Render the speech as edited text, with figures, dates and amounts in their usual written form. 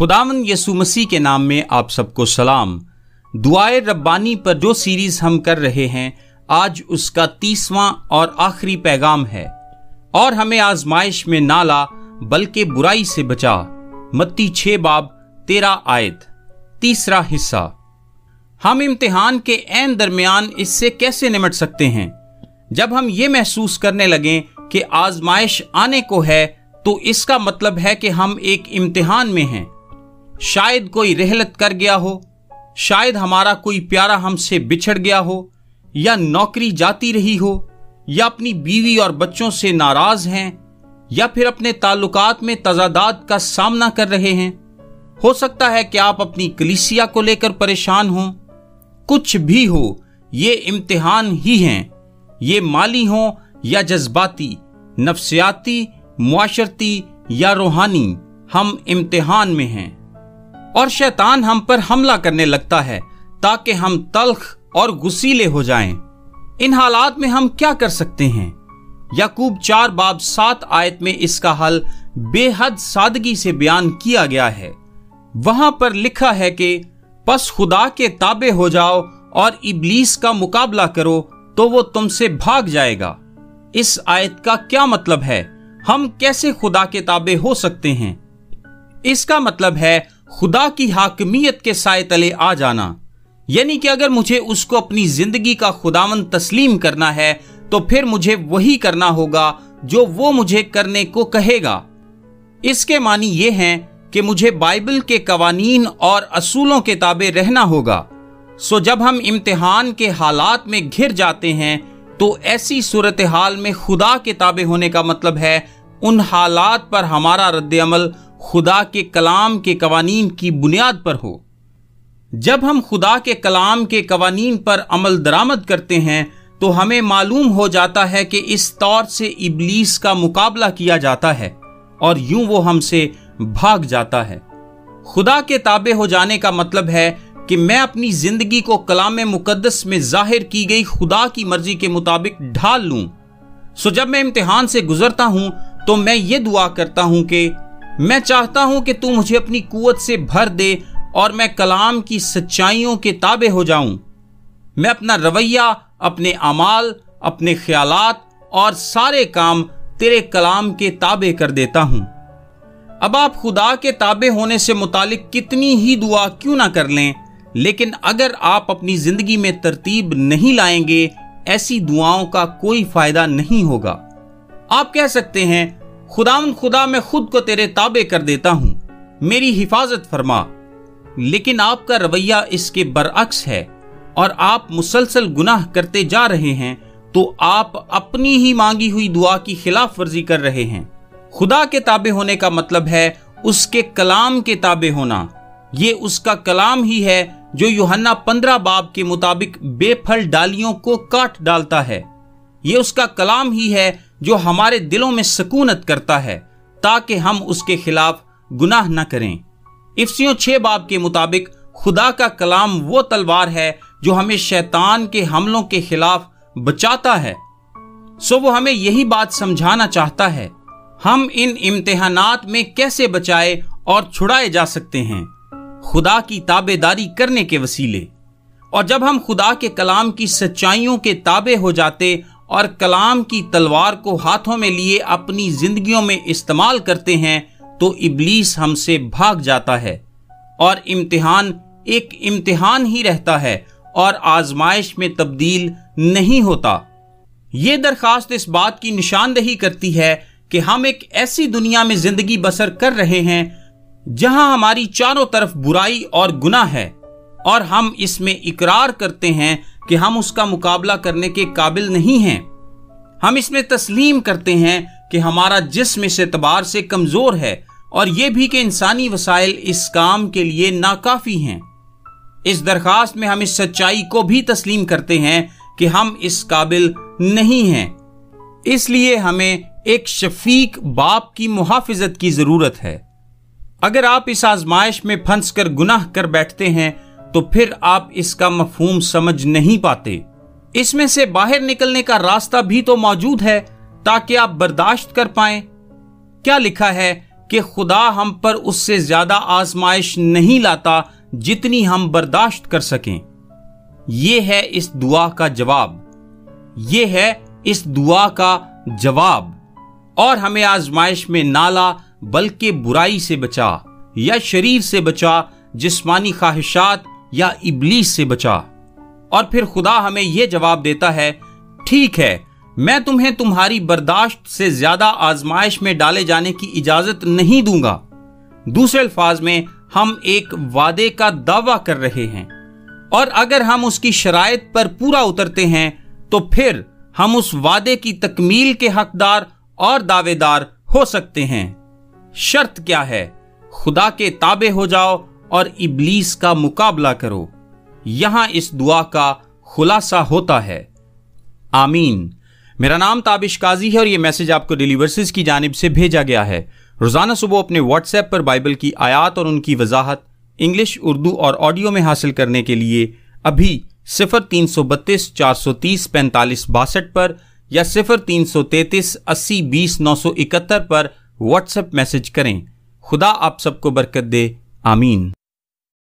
खुदावंद यीशु मसीह के नाम में आप सबको सलाम। दुआए रब्बानी पर जो सीरीज हम कर रहे हैं, आज उसका 30वां और आखिरी पैगाम है। और हमें आजमाइश में ना ला बल्कि बुराई से बचा। मत्ती 6 बाब 13 आयत, तीसरा हिस्सा। हम इम्तिहान के ऐन दरमियान इससे कैसे निमट सकते हैं? जब हम ये महसूस करने लगें कि आजमाइश आने को है, तो इसका मतलब है कि हम एक इम्तिहान में हैं। शायद कोई रहलत कर गया हो, शायद हमारा कोई प्यारा हमसे बिछड़ गया हो, या नौकरी जाती रही हो, या अपनी बीवी और बच्चों से नाराज हैं, या फिर अपने ताल्लुकात में तजादात का सामना कर रहे हैं। हो सकता है कि आप अपनी कलीसिया को लेकर परेशान हों। कुछ भी हो, ये इम्तिहान ही हैं। ये माली हों या जज्बाती, नफ्सियाती, मुआशरती या रूहानी, हम इम्तिहान में हैं। और शैतान हम पर हमला करने लगता है ताकि हम तल्ख और गुस्सीले हो जाएं। इन हालात में हम क्या कर सकते हैं? याकूब 4 बाब 7 आयत में इसका हल बेहद सादगी से बयान किया गया है। वहां पर लिखा है कि बस खुदा के ताबे हो जाओ और इब्लीस का मुकाबला करो तो वो तुमसे भाग जाएगा। इस आयत का क्या मतलब है? हम कैसे खुदा के ताबे हो सकते हैं? इसका मतलब है खुदा की हाकमियत के साए तले आ जाना। यानी कि अगर मुझे उसको अपनी जिंदगी का खुदावंद तस्लीम करना है, तो फिर मुझे वही करना होगा जो वो मुझे करने को कहेगा। इसके मानी ये हैं कि मुझे बाइबल के कवानीन और असूलों के ताबे रहना होगा। सो जब हम इम्तिहान के हालात में घिर जाते हैं, तो ऐसी सूरत हाल में खुदा के ताबे होने का मतलब है उन हालात पर हमारा रद्द-ए-अमल खुदा के कलाम के कवानीन की बुनियाद पर हो। जब हम खुदा के कलाम के कवानीन पर अमल दरामद करते हैं, तो हमें मालूम हो जाता है कि इस तौर से इब्लीस का मुकाबला किया जाता है और यूं वो हमसे भाग जाता है। खुदा के ताबे हो जाने का मतलब है कि मैं अपनी जिंदगी को कलाम मुकद्दस में जाहिर की गई खुदा की मर्जी के मुताबिक ढाल लूं। सो जब मैं इम्तिहान से गुजरता हूं, तो मैं ये दुआ करता हूं कि मैं चाहता हूं कि तू मुझे अपनी कुव्वत से भर दे और मैं कलाम की सच्चाइयों के ताबे हो जाऊं। मैं अपना रवैया, अपने अमाल, अपने ख्यालात और सारे काम तेरे कलाम के ताबे कर देता हूं। अब आप खुदा के ताबे होने से मुतालिक कितनी ही दुआ क्यों ना कर लें, लेकिन अगर आप अपनी जिंदगी में तरतीब नहीं लाएंगे, ऐसी दुआओं का कोई फायदा नहीं होगा। आप कह सकते हैं, खुदा मैं खुद को तेरे ताबे कर देता हूं, मेरी हिफाजत फरमा। लेकिन आपका रवैया इसके बरअक्स है और आप मुसलसल गुनाह करते जा रहे हैं, तो आप अपनी ही मांगी हुई दुआ की खिलाफ वर्जी कर रहे हैं। खुदा के ताबे होने का मतलब है उसके कलाम के ताबे होना। ये उसका कलाम ही है जो यूहन्ना 15 बाब के मुताबिक बेफल डालियों को काट डालता है। ये उसका कलाम ही है जो हमारे दिलों में सकूनत करता है, ताकि हम उसके खिलाफ गुनाह न करें। इफसियों 6 बाब के मुताबिक खुदा का कलाम वो तलवार है जो हमें शैतान के हमलों के खिलाफ बचाता है। सो वो हमें यही बात समझाना चाहता है, हम इन इम्तिहानात में कैसे बचाए और छुड़ाए जा सकते हैं, खुदा की ताबेदारी करने के वसीले। और जब हम खुदा के कलाम की सच्चाइयों के ताबे हो जाते और कलाम की तलवार को हाथों में लिए अपनी जिंदगियों में इस्तेमाल करते हैं, तो इब्लीस हमसे भाग जाता है और इम्तिहान एक इम्तिहान ही रहता है और आजमाइश में तब्दील नहीं होता। ये दरखास्त इस बात की निशानदही करती है कि हम एक ऐसी दुनिया में जिंदगी बसर कर रहे हैं जहां हमारी चारों तरफ बुराई और गुनाह है, और हम इसमें इकरार करते हैं कि हम उसका मुकाबला करने के काबिल नहीं हैं। हम इसमें तस्लीम करते हैं कि हमारा जिस्म इस एतबार से कमजोर है, और यह भी कि इंसानी वसाइल इस काम के लिए नाकाफी हैं। इस दरखास्त में हम इस सच्चाई को भी तस्लीम करते हैं कि हम इस काबिल नहीं हैं। इसलिए हमें एक शफीक बाप की मुहाफिजत की जरूरत है। अगर आप इस आजमाइश में फंस कर गुनाह कर बैठते हैं, तो फिर आप इसका मफहूम समझ नहीं पाते। इसमें से बाहर निकलने का रास्ता भी तो मौजूद है ताकि आप बर्दाश्त कर पाएं। क्या लिखा है کہ خدا ہم پر اس سے زیادہ آزمائش نہیں لاتا جتنی ہم برداشت کر سکیں۔ یہ ہے اس دعا کا جواب، یہ ہے اس دعا کا جواب۔ اور ہمیں آزمائش میں نہ لا بلکہ برائی سے بچا، یا شریر سے بچا، جسمانی خواہشات یا ابلیس سے بچا۔ اور پھر خدا ہمیں یہ جواب دیتا ہے، ٹھیک ہے، میں تمہیں تمہاری برداشت سے زیادہ آزمائش میں ڈالے جانے کی اجازت نہیں دوں گا۔ دوسرے الفاظ میں ہم ایک وعدے کا دعویٰ کر رہے ہیں، اور اگر ہم اس کی شرائط پر پورا اترتے ہیں تو پھر ہم اس وعدے کی تکمیل کے حقدار اور دعوے دار ہو سکتے ہیں۔ شرط کیا ہے؟ خدا کے تابع ہو جاؤ اور ابلیس کا مقابلہ کرو۔ یہاں اس دعا کا خلاصہ ہوتا ہے۔ آمین۔ میرا نام تابش قاضی ہے اور یہ میسج آپ کو ڈیلی ورسز کی جانب سے بھیجا گیا ہے۔ روزانہ صبح اپنے واٹس ایپ پر بائبل کی آیات اور ان کی وضاحت انگلش، اردو اور آڈیو میں حاصل کرنے کے لیے ابھی 0332 430 45 62 پر یا 0333 80 20 971 پر واٹس ایپ میسج کریں۔ خدا آپ سب کو برکت دے۔ آمین۔